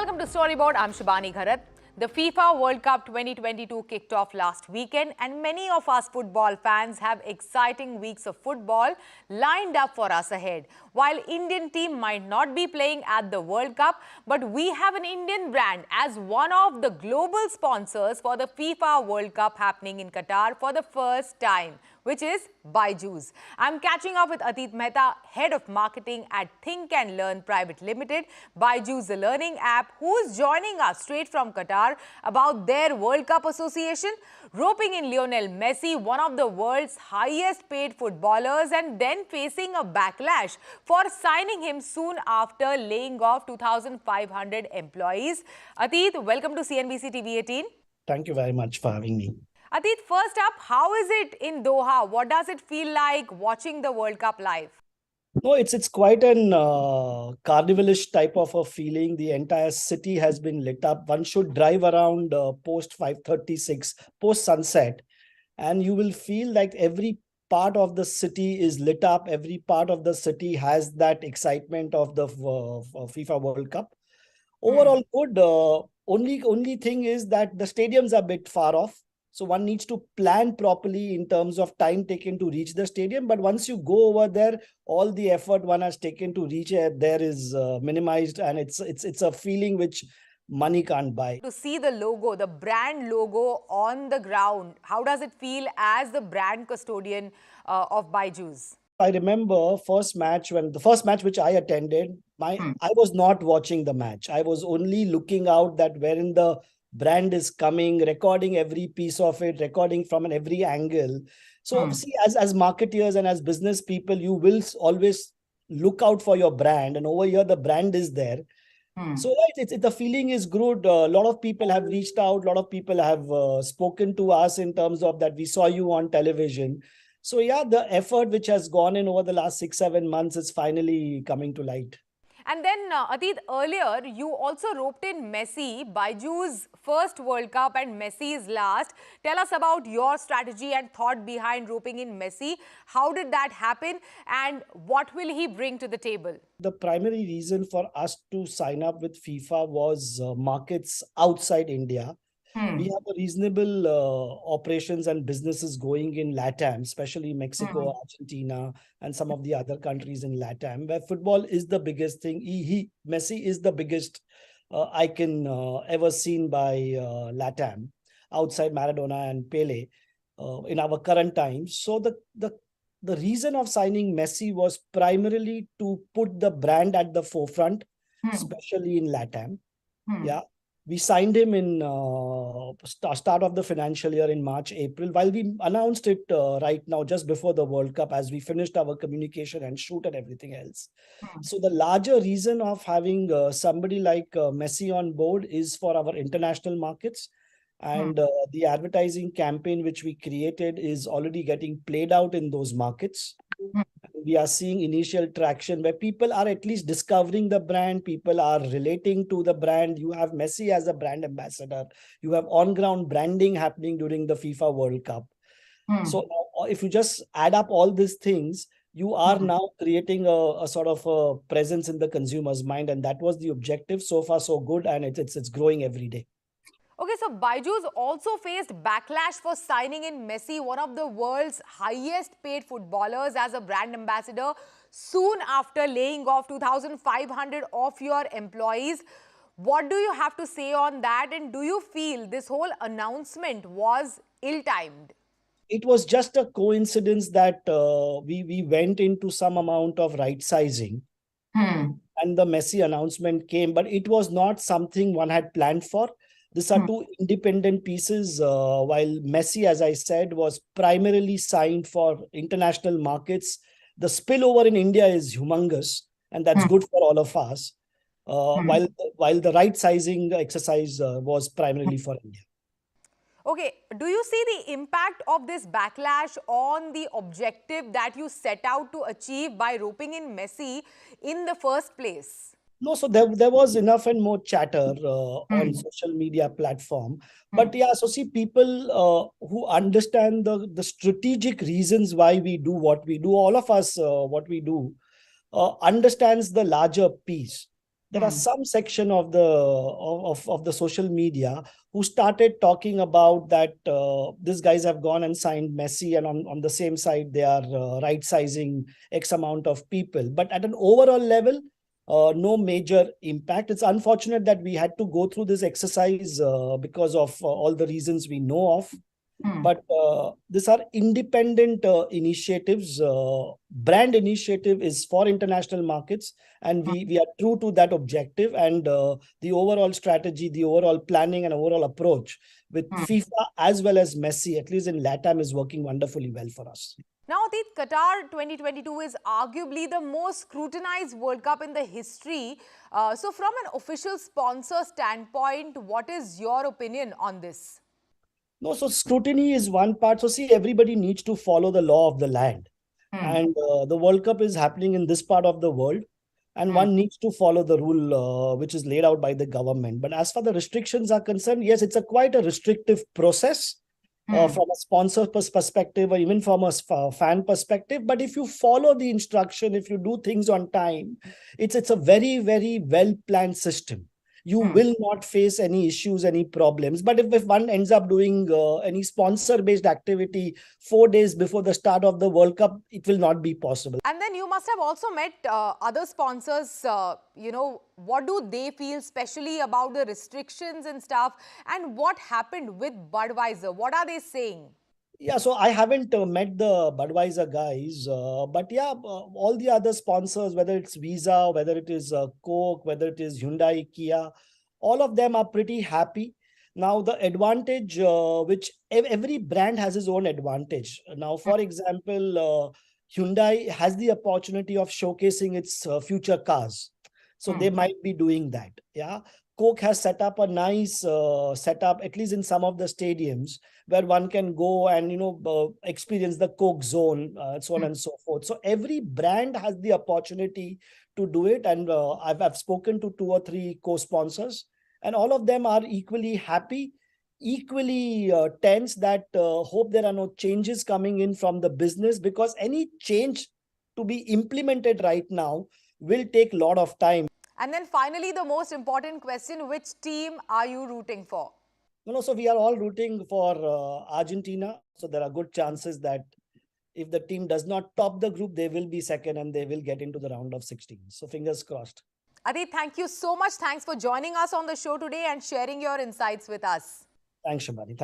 welcome to Storyboard. I'm Shibani Gharat. The FIFA World Cup 2022 kicked off last weekend, and many of us football fans have exciting weeks of football lined up for us ahead. While Indian team might not be playing at the World Cup, but we have an Indian brand as one of the global sponsors for the FIFA World Cup happening in Qatar for the first time, which is Byjus. I'm catching up with Atit Mehta, Head of Marketing at Think Learn Pvt Limited, Byjus, the learning app, who's joining us straight from Qatar about their World Cup association, roping in Lionel Messi, one of the world's highest paid footballers, and then facing a backlash for signing him soon after laying off 2,500 employees. Atit, welcome to CNBC-TV18. Thank you very much for having me. Atit, first up, how is it in Doha? What does it feel like watching the World Cup live? No, it's quite an carnivalish type of a feeling. The entire city has been lit up. One should drive around post 5:36, post sunset, and you will feel like every part of the city is lit up. Every part of the city has that excitement of the FIFA World Cup. Overall, good. Only thing is that the stadiums are a bit far off. So one needs to plan properly in terms of time taken to reach the stadium. But once you go over there, all the effort one has taken to reach there is minimized, and it's a feeling which money can't buy. To see the logo, the brand logo on the ground, how does it feel as the brand custodian of Byjus? I remember the first match which I attended, I was not watching the match. I was only looking out that wherein the brand is coming, recording every piece of it, recording from every angle. So see, as marketeers and as business people, you will always look out for your brand, and over here the brand is there. So the feeling is good. A lot of people have reached out. A lot of people have spoken to us in terms of that we saw you on television. So yeah, the effort which has gone in over the last 6-7 months is finally coming to light. And then, Atit, earlier you also roped in Messi, Byjus' first World Cup and Messi's last. Tell us about your strategy and thought behind roping in Messi. How did that happen and what will he bring to the table? The primary reason for us to sign up with FIFA was markets outside India. We have a reasonable operations and businesses going in LATAM, especially Mexico, Argentina, and some of the other countries in LATAM, where football is the biggest thing. Messi is the biggest icon ever seen by LATAM, outside Maradona and Pele in our current times. So the reason of signing Messi was primarily to put the brand at the forefront, especially in LATAM. Yeah. We signed him in start of the financial year in March, April, while we announced it right now, just before the World Cup, as we finished our communication and shoot and everything else. So the larger reason of having somebody like Messi on board is for our international markets. And the advertising campaign which we created is already getting played out in those markets. We are seeing initial traction where people are at least discovering the brand. People are relating to the brand. You have Messi as a brand ambassador. You have on-ground branding happening during the FIFA World Cup. So if you just add up all these things, you are now creating a sort of a presence in the consumer's mind. And that was the objective. So far, so good. And it's growing every day. Okay, so Byjus also faced backlash for signing in Messi, one of the world's highest paid footballers, as a brand ambassador soon after laying off 2,500 of your employees. What do you have to say on that? And do you feel this whole announcement was ill-timed? It was just a coincidence that we went into some amount of right sizing. And the Messi announcement came, but it was not something one had planned for. These are two independent pieces, while Messi, as I said, was primarily signed for international markets. The spillover in India is humongous, and that's good for all of us, while the right sizing exercise was primarily for India. Okay, do you see the impact of this backlash on the objective that you set out to achieve by roping in Messi in the first place? No, so there was enough and more chatter on social media platform. But yeah, so see, people who understand the strategic reasons why we do what we do, all of us, what we do, understands the larger piece. there are some section of the social media who started talking about that these guys have gone and signed Messi, and on the same side they are right sizing X amount of people. But at an overall level, no major impact. It's unfortunate that we had to go through this exercise because of all the reasons we know of. But these are independent initiatives. Brand initiative is for international markets, and we are true to that objective. And the overall strategy, the overall planning and overall approach with FIFA as well as Messi, at least in LATAM, is working wonderfully well for us. Now, Atit, Qatar 2022 is arguably the most scrutinized World Cup in the history. So from an official sponsor standpoint, what is your opinion on this? No, so scrutiny is one part. So see, everybody needs to follow the law of the land. And the World Cup is happening in this part of the world. And one needs to follow the rule which is laid out by the government. But as far the restrictions are concerned, yes, it's quite a restrictive process from a sponsor perspective or even from a fan perspective. But if you follow the instruction, if you do things on time, it's a very, very well-planned system. You will not face any issues, any problems. But if one ends up doing any sponsor-based activity 4 days before the start of the World Cup, it will not be possible. And then you must have also met other sponsors. What do they feel, especially about the restrictions and stuff? And what happened with Budweiser? What are they saying? Yeah, so I haven't met the Budweiser guys, but yeah, all the other sponsors, whether it's Visa, whether it is Coke, whether it is Hyundai, Kia, all of them are pretty happy. Now, the advantage, which every brand has its own advantage. Now, for example, Hyundai has the opportunity of showcasing its future cars. So they might be doing that. Yeah. Coke has set up a nice setup, at least in some of the stadiums, where one can go and experience the Coke zone, so on and so forth. So every brand has the opportunity to do it, and I've spoken to 2 or 3 co-sponsors, and all of them are equally happy, equally tense that hope there are no changes coming in from the business, because any change to be implemented right now will take a lot of time. And then finally, the most important question, which team are you rooting for? So we are all rooting for Argentina. So there are good chances that if the team does not top the group, they will be second and they will get into the round of 16. So fingers crossed. Atit, thank you so much. Thanks for joining us on the show today and sharing your insights with us. Thanks, Shabani.